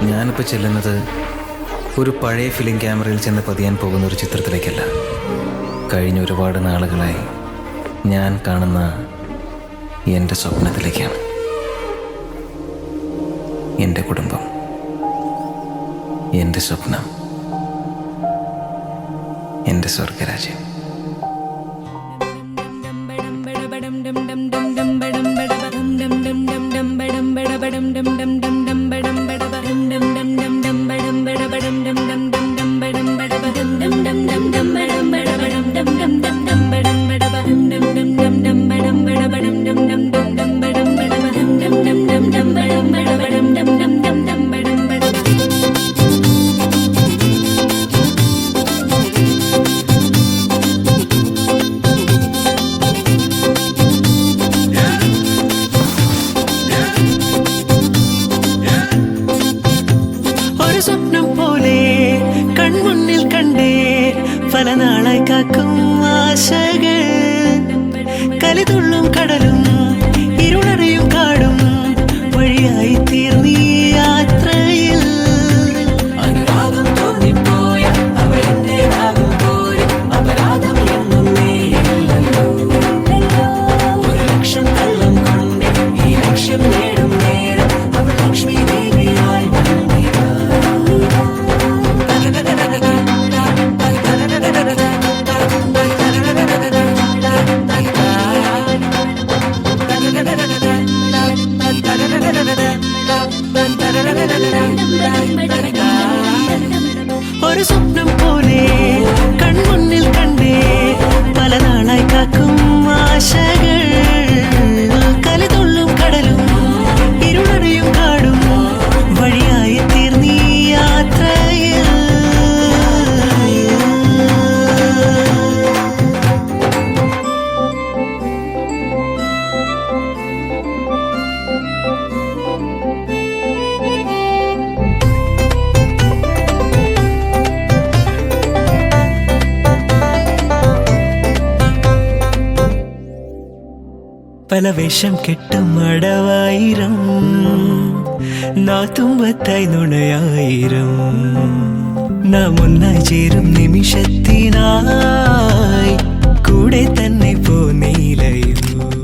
ഞാനിപ്പോൾ ചെല്ലുന്നത് ഒരു പഴയ ഫിലിം ക്യാമറയിൽ ചെന്ന് പതിയാൻ പോകുന്ന ഒരു ചിത്രത്തിലേക്കല്ല. കഴിഞ്ഞ ഒരുപാട് നാളുകളായി ഞാൻ കാണുന്ന എൻ്റെ സ്വപ്നത്തിലേക്കാണ്. എൻ്റെ കുടുംബം, എൻ്റെ സ്വപ്നം, എൻ്റെ സ്വർഗരാജ്യം. സ്വപ്നം പോലെ കൺമുന്നിൽ കണ്ടേ പല നാളായി കാക്കും ആശകൾ. കലിതുള്ളും കടലും ഇരുളറിയും കാടും വഴിയായി തീർന്നീ യാത്രയിൽ. അനുരാഗം തോന്നിപ്പോയ അവൾ എന്റേതാകുമ്പോൾ അപരാധം എന്നും നേരില്ലല്ലോ. ഒരു ലക്ഷം കള്ളം കൊണ്ട് ഈ ലക്ഷ്യം നേടും നേരം അവൾ ലക്ഷ്മി ദേവിയായി ഒരു സ്വപ്നം പോലെ കൺമുന്നിൽ കണ്ടേ പല നാളായി കാക്കും ആശകൾ. കലിതുള്ളും കടലും ഇരുളറിയും കാടും വഴിയായി തീർന്നീ യാത്രയിൽ. പല വേഷം കെട്ടും അടവായിരം നാത്തുമ്പത്തായി നുണയായിരം. നാം ഒന്നായി ചേരും നിമിഷത്തിനായി കൂടെ തന്നെ പോന്നീലയോ.